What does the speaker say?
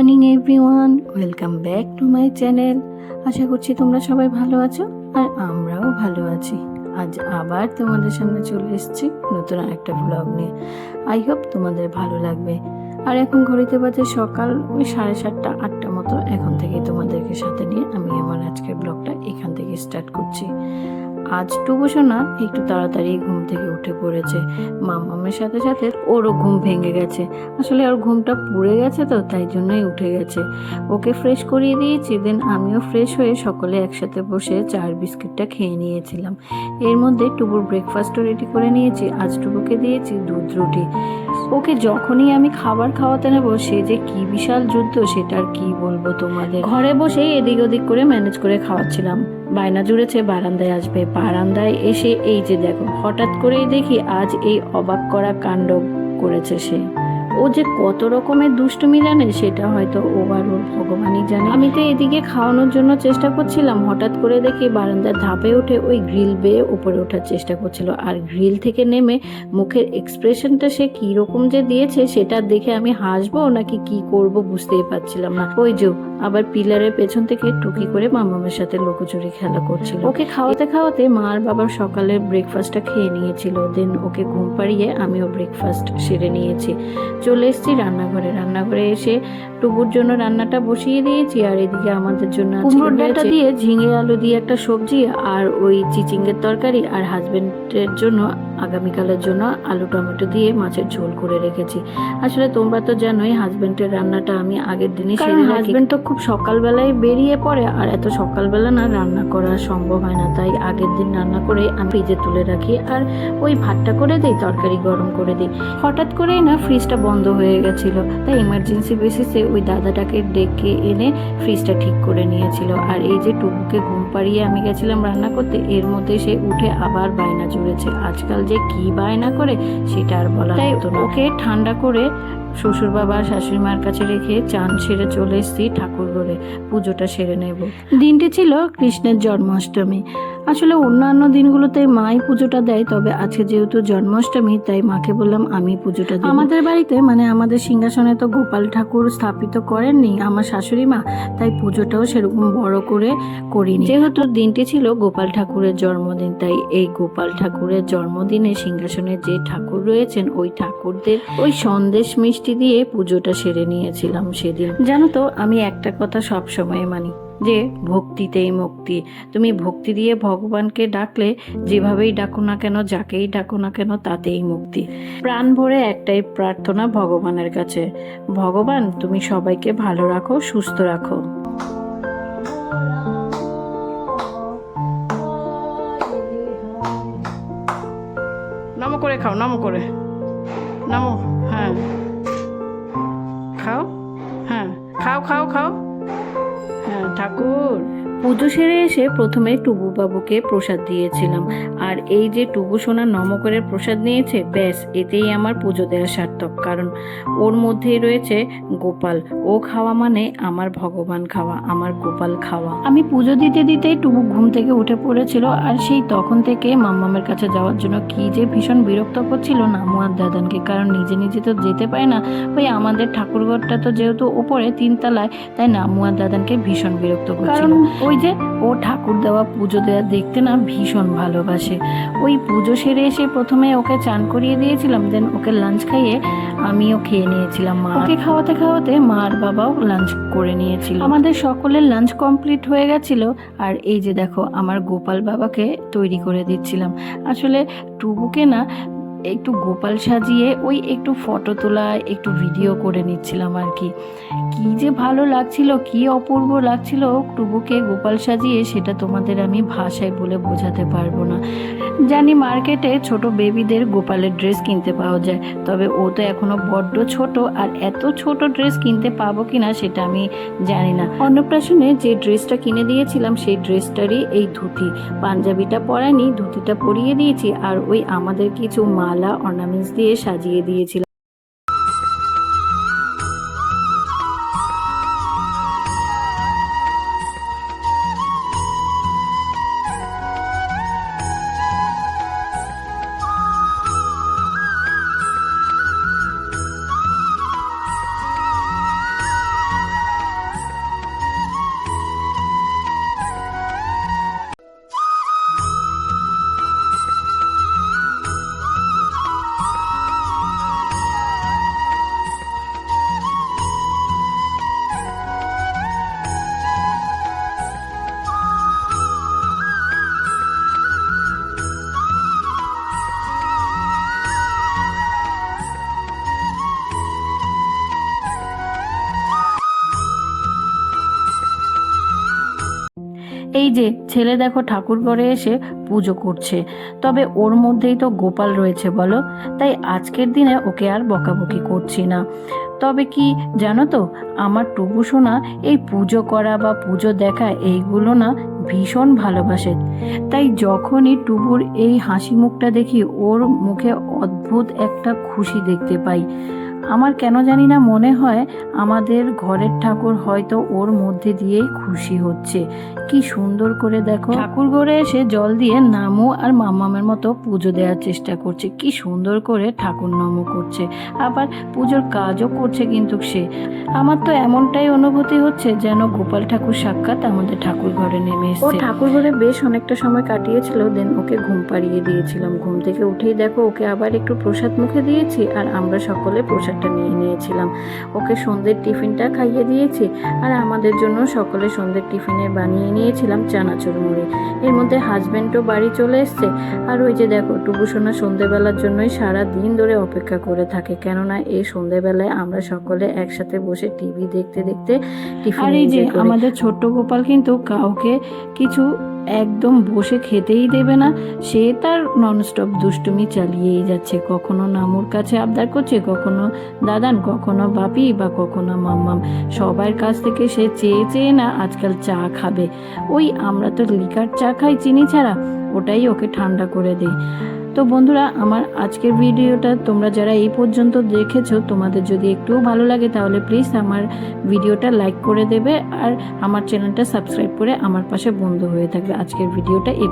Morning everyone, welcome back to my channel. আশা করছি তোমরা সবাই ভালো আছো আর আমরাও ভালো আছি। আজ আবার তোমাদের সামনে চলে এসেছি নতুন একটা ব্লগ নিয়ে। আই হোপ তোমাদের ভালো লাগবে। আর এখন ঘড়িতে বাজে সকাল ওই 7:30 8টা মতো। এখন থেকে তোমাদেরকে সাথে নিয়ে আমি আমার আজকের ব্লগটা এখান থেকে স্টার্ট করছি। আজ টুবুসোনা একটু তাড়াতাড়ি ঘুম থেকে উঠে পড়েছে। মাম্মামের সাথে সাথে ওরও ঘুম ভেঙে গেছে। আসলে ওর ঘুমটা পুড়ে গেছে তো, তাই জন্যই উঠে গেছে। ওকে ফ্রেশ করিয়ে দিয়েছি, দেন আমিও ফ্রেশ হয়ে সকলে একসাথে বসে চার বিস্কিটটা খেয়ে নিয়েছিলাম। এর মধ্যে টুবুর ব্রেকফাস্টও রেডি করে নিয়েছি। আজ টুবুকে দিয়েছি দুধ রুটি। ওকে যখনই আমি খাবার খাওয়াতে নেব, সে যে কি বিশাল যুদ্ধ সেটা আর কি বলবো তোমাদের। ঘরে বসেই এদিক ওদিক করে ম্যানেজ করে খাওয়াচ্ছিলাম। বায়না জুড়েছে বারান্দায় আসবে। বারান্দায় এসে এই যে দেখো, হঠাৎ করেই দেখি আজ এই অবাক করা কাণ্ড করেছে সে। ও যে কত রকমের দুষ্টুমি জানে সেটা হয়তো ও আর ওর ভগবানই জানে। আমি তো এদিকে খাওয়ানোর জন্য চেষ্টা করছিলাম, হঠাৎ করে দেখি বারান্দার ধাপে উঠে ওই গ্রিল বেয়ে উপরে ওঠার চেষ্টা করছিল। আর গ্রিল থেকে নেমে মুখের এক্সপ্রেশনটা সে কি রকম যে দিয়েছে সেটা দেখে আমি হাসবো নাকি কি করব বুঝতেই পারছিলাম না। ওই যে আবার পিলারের পেছন থেকে টুকি করে মামামের সাথে লুকোচুরি খেলা করছিল। ওকে খাওয়াতে খাওয়াতে মা আর বাবার সকালের ব্রেকফাস্টটা খেয়ে নিয়েছিল। দেন ওকে ঘুম পাড়িয়ে আমিও ব্রেকফাস্ট সেরে নিয়েছি। চলে এসেছি রান্নাঘরে এসে টুবুর জন্য রান্নাটা বসিয়ে দিয়েছি। আর এদিকে আমাদের জন্য কুমড়োর ডাঁটা দিয়ে ঝিঙে আলু দিয়ে একটা সবজি, আর ওই চিচিঙ্গের তরকারি, আর হাজবেন্ডের জন্য আগামীকালের জন্য আলু টমেটো দিয়ে মাছের ঝোল করে রেখেছি। আসলে তোমরা তো জানোই হাজবেন্ডের রান্নাটা আমি আগের দিনই সেরে রাখি। হাজবেন্ড তো খুব সকালবেলায় বেরিয়ে পড়ে, আর এত সকালবেলা না রান্না করা সম্ভব হয় না, তাই আগের দিন রান্না করে আমি ফ্রিজে তুলে রাখি। আর ওই ভাতটা করে দিই, তরকারি গরম করে দিই। হঠাৎ করেই না ফ্রিজটা বন্ধ হয়ে গেছিল, তাই ইমার্জেন্সি বেসিসে ওই দাদাটাকে ডেকে এনে ফ্রিজটা ঠিক করে নিয়েছিল। আর এই যে টুকুকে ঘুম পাড়িয়ে আমি গেছিলাম রান্না করতে, এর মধ্যে সে উঠে আবার বায়না জুড়েছে। আজকাল যে কি বায়না করে সেটা আর বলা হতো না। ওকে ঠান্ডা করে শ্বশুর বাবা শাশুড়ি মার কাছে রেখে চান সেরে চলে এসেছি ঠাকুর ঘরে, পুজোটা সেরে নেব। দিনটি ছিল কৃষ্ণের জন্মাষ্টমী। আসলে অন্যান্য দিনগুলোতে মাই পুজোটা দেয়, তবে আজকে যেহেতু জন্মাষ্টমী তাই মাকে বললাম আমি পুজোটা দেব। আমাদের বাড়িতে মানে আমাদের সিংহাসনে তো গোপাল ঠাকুর স্থাপিত করেননি আমার শাশুড়ি মা, তাই পুজোটাও সেরকম বড় করে করিনি। যেহেতু দিনটি ছিল গোপাল ঠাকুরের জন্মদিন, তাই এই গোপাল ঠাকুরের জন্মদিনে সিংহাসনে যে ঠাকুর রয়েছেন ওই ঠাকুরদের ওই সন্দেশ মিষ্টি দিয়ে পুজোটা সেরে নিয়েছিলাম সেদিন। জানো তো আমি একটা কথা সব সময় মানি যে ভক্তিতেই মুক্তি। তুমি ভক্তি দিয়ে ভগবানকে ডাকলে যেভাবেই ডাকো না কেন, যাকেই ডাকো না কেন, তাতেই মুক্তি। প্রাণ ভরে একটাই প্রার্থনা ভগবানের কাছে, ভগবান তুমি সবাইকে ভালো রাখো, সুস্থ রাখো। নমো করে খাও, নমো করে নমো। হ্যাঁ খাও, হ্যাঁ খাও খাও খাও। হ্যাঁ ঠাকুর। পুজো সেরে এসে প্রথমে টুবু বাবুকে প্রসাদ দিয়েছিলাম। আর এই যে টুবু সোনা নম করে প্রসাদ নিয়েছে, ব্যাস এতেই আমার পুজো দেওয়া সার্থক। কারণ ওর মধ্যেই রয়েছে গোপাল। ও খাওয়া মানে আমার ভগবান খাওয়া, আমার গোপাল খাওয়া। আমি পুজো দিতে দিতেই টুবু ঘুম থেকে উঠে পড়েছিল। আর সেই তখন থেকে মাম্মামের কাছে যাওয়ার জন্য কি যে ভীষণ বিরক্ত করছিল নামু আর দাদানকে। কারণ নিজে নিজে তো যেতে পারে না, ওই আমাদের ঠাকুরঘরটা তো যেহেতু ওপরে 3 তলায়, তাই নামু আর দাদানকে ভীষণ বিরক্ত করছিল। ওই যে ও ঠাকুর দেওয়া পুজো দেওয়া দেখতে না ভীষণ ভালোবাসে। ওই পুজো সেরে এসে প্রথমে ওকে চান করিয়ে দিয়েছিলাম, দেন ওকে লাঞ্চ খাইয়ে আমিও খেয়ে নিয়েছিলাম। মা ওকে খাওয়াতে খাওয়াতে মা আর বাবাও লাঞ্চ করে নিয়েছিল। আমাদের সকলের লাঞ্চ কমপ্লিট হয়ে গেছিল। আর এই যে দেখো আমার গোপাল বাবাকে তৈরি করে দিচ্ছিলাম। আসলে টুবুকে না একটু গোপাল সাজিয়ে ওই একটু ফটো তোলা, একটু ভিডিও করে নিচ্ছিলাম আর কি। কি যে ভালো লাগছিল, কি অপূর্ব লাগছিল টুবুকে গোপাল সাজিয়ে, সেটা তোমাদের আমি ভাষায় বলে বোঝাতে পারবো না। জানি মার্কেটে ছোট বেবিদের গোপালের ড্রেস কিনতে পাওয়া যায়, তবে ও তো এখনো বড্ড ছোট, আর এত ছোট ড্রেস কিনতে পাবো কিনা সেটা আমি জানি না। অন্নপ্রাশনে যে ড্রেসটা কিনে দিয়েছিলাম সেই ড্রেসটারই এই ধুতি, পাঞ্জাবিটা পরাইনি, ধুতিটা পরিয়ে দিয়েছি। আর ওই আমাদের কিছু মালা অর্নামেন্টস দিয়ে সাজিয়ে দিয়েছিলাম। যে ছেলে দেখো ঠাকুর ঘরে এসে পুজো করছে, তবে ওর মধ্যেই তো গোপাল রয়েছে বলো, তাই আজকের দিনে ওকে আর বকাবকি করছি না। তবে কি জানো তো, আমার টুবু সোনা এই পুজো করা বা পুজো দেখা এইগুলো না ভীষণ ভালোবাসে। তাই যখনই টুবুর এই হাসি মুখটা দেখি, ওর মুখে অদ্ভুত একটা খুশি দেখতে পাই। আমার কেন জানি না মনে হয় আমাদের ঘরের ঠাকুর হয়তো ওর মধ্যে দিয়েই খুশি হচ্ছে। কি সুন্দর করে দেখো ঠাকুর ঘরে এসে জল দিয়ে নামু আর মামামের মতো পুজো দেওয়ার চেষ্টা করছে, কি সুন্দর করে ঠাকুর নমো করছে, আবার পুজোর কাজও করছে। কিন্তু সে, আমার তো এমনটাই অনুভূতি হচ্ছে যেন গোপাল ঠাকুর সাক্ষাৎ আমাদের ঠাকুর ঘরে নেমে এসেছে। ও ঠাকুর ঘরে বেশ অনেকটা সময় কাটিয়েছিল, দেন ওকে ঘুম পাড়িয়ে দিয়েছিলাম। ঘুম থেকে উঠেই দেখো ওকে আবার একটু প্রসাদ মুখে দিয়েছি, আর আমরা সকলে প্রসাদটা নিয়ে নিয়েছিলাম। ওকে সন্ধ্যের টিফিনটা খাইয়ে দিয়েছি, আর আমাদের জন্য সকলে সন্ধ্যের টিফিনে বানিয়ে নিয়েছিলাম চানাচুর মুড়ি। এর মধ্যে হাজব্যান্ডও বাড়ি চলে এসছে, আর ওই যে দেখো টুবু সোনা সন্ধ্যেবেলার জন্যই সারা দিন ধরে অপেক্ষা করে থাকে, কেননা এই সন্ধ্যেবেলায় আমরা সকলে একসাথে বসে টিভি দেখতে দেখতে টিফিন। আর এই যে আমাদের ছোট্ট গোপাল কিন্তু কাউকে কিছু একদম বসে খেতেই দেবে না, সে তার ননস্টপ দুষ্টুমি চালিয়েই যাচ্ছে। কখনো নামুর কাছে আবদার করছে, কখনো দাদান, কখনো বাপি, বা কখনো মাম্মাম। সবার কাছ থেকে সে চেয়ে চেয়ে না আজকাল চা খাবে। ওই আমরা তো লিকার চা খাই চিনি ছাড়া, ওটাই ওকে ঠান্ডা করে দিই। তো বন্ধুরা, আমার আজকের ভিডিওটা তোমরা যারা এই পর্যন্ত দেখেছো, তোমাদের যদি একটুও ভালো লাগে তাহলে প্লিজ আমার ভিডিওটা লাইক করে দেবে, আর আমার চ্যানেলটা সাবস্ক্রাইব করে আমার পাশে বন্ধু হয়ে থাকবে। আজকের ভিডিওটা